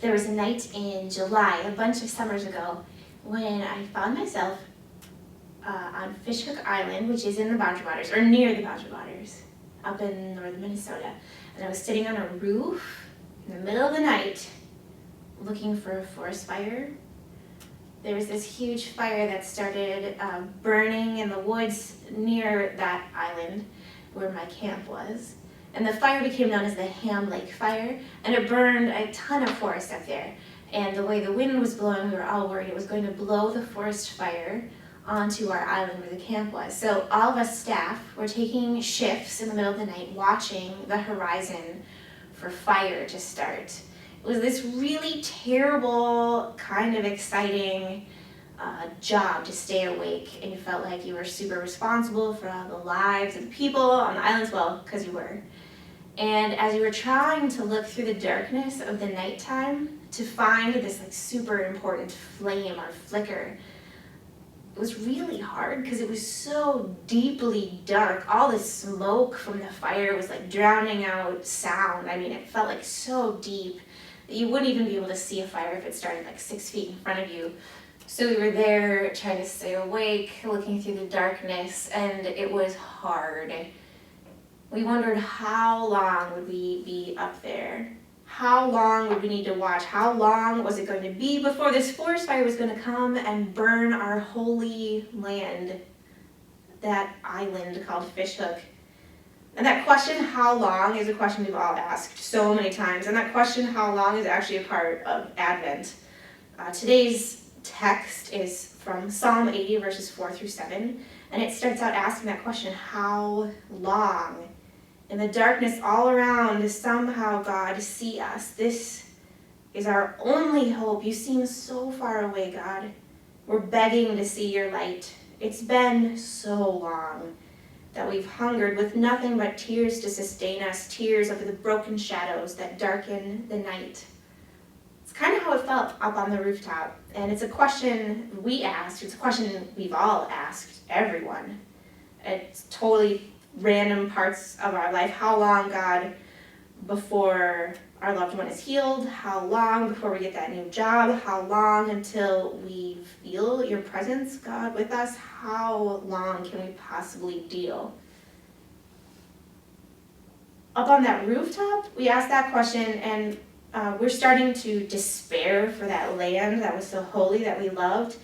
there was a night in July, a bunch of summers ago, when I found myself on Fishhook Island, which is in the Boundary Waters, or near the Boundary Waters, up in northern Minnesota. And I was sitting on a roof in the middle of the night looking for a forest fire. There was this huge fire that started burning in the woods near that island where my camp was. And the fire became known as the Ham Lake Fire, and it burned a ton of forest up there. And the way the wind was blowing, we were all worried it was going to blow the forest fire onto our island where the camp was. So all of us staff were taking shifts in the middle of the night, watching the horizon for fire to start. It was this really terrible, kind of exciting job to stay awake, and you felt like you were super responsible for all the lives of the people on the islands, well, because you were. And as you were trying to look through the darkness of the nighttime to find this like super important flame or flicker, it was really hard because it was so deeply dark. All the smoke from the fire was like drowning out sound. I mean, it felt like so deep that you wouldn't even be able to see a fire if it started like 6 feet in front of you. So we were there trying to stay awake, looking through the darkness, and it was hard. We wondered how long would we be up there? How long would we need to watch? How long was it going to be before this forest fire was going to come and burn our holy land, that island called Fishhook? And that question, how long, is a question we've all asked so many times. And that question, how long, is actually a part of Advent. Today's text is from Psalm 80, verses 4 through 7. And it starts out asking that question, how long? In the darkness all around, somehow, God, see us. This is our only hope. You seem so far away, God. We're begging to see your light. It's been so long that we've hungered with nothing but tears to sustain us, tears over the broken shadows that darken the night. It's kind of how it felt up on the rooftop. And it's a question we asked. It's a question we've all asked everyone. It's totally random parts of our life. How long, God, before our loved one is healed? How long before we get that new job? How long until we feel your presence, God, with us? How long can we possibly deal? Up on that rooftop, we asked that question, and we're starting to despair for that land that was so holy, that we loved.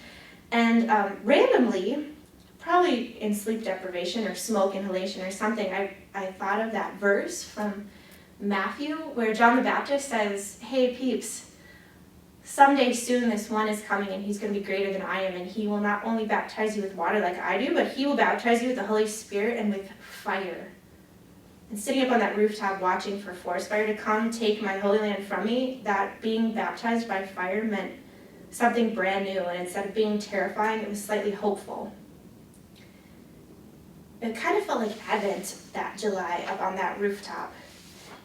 And randomly, probably in sleep deprivation or smoke inhalation or something, I thought of that verse from Matthew where John the Baptist says, hey peeps, someday soon this one is coming and he's going to be greater than I am, and he will not only baptize you with water like I do, but he will baptize you with the Holy Spirit and with fire. And sitting up on that rooftop watching for forest fire to come take my Holy Land from me, that being baptized by fire meant something brand new, and instead of being terrifying, it was slightly hopeful. It kind of felt like Advent that July up on that rooftop.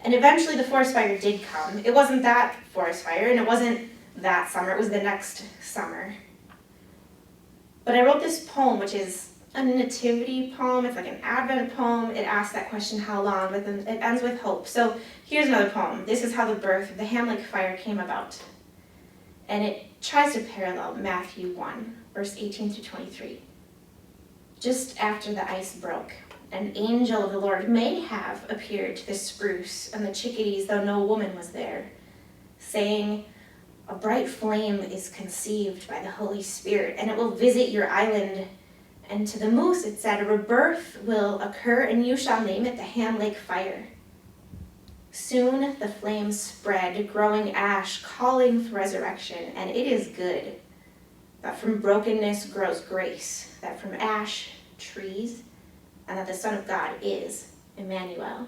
And eventually the forest fire did come. It wasn't that forest fire, and it wasn't that summer, it was the next summer. But I wrote this poem, which is a nativity poem. It's like an Advent poem. It asks that question, how long, but then it ends with hope. So here's another poem. This is how the birth of the Ham Lake Fire came about. And it tries to parallel Matthew 1, verse 18 through 23. Just after the ice broke, an angel of the Lord may have appeared to the spruce and the chickadees, though no woman was there, saying, a bright flame is conceived by the Holy Spirit, and it will visit your island. And to the moose it said, a rebirth will occur, and you shall name it the Ham Lake Fire. Soon the flames spread, growing ash, calling for resurrection, and it is good that from brokenness grows grace, that from ash, trees, and that the Son of God is Emmanuel.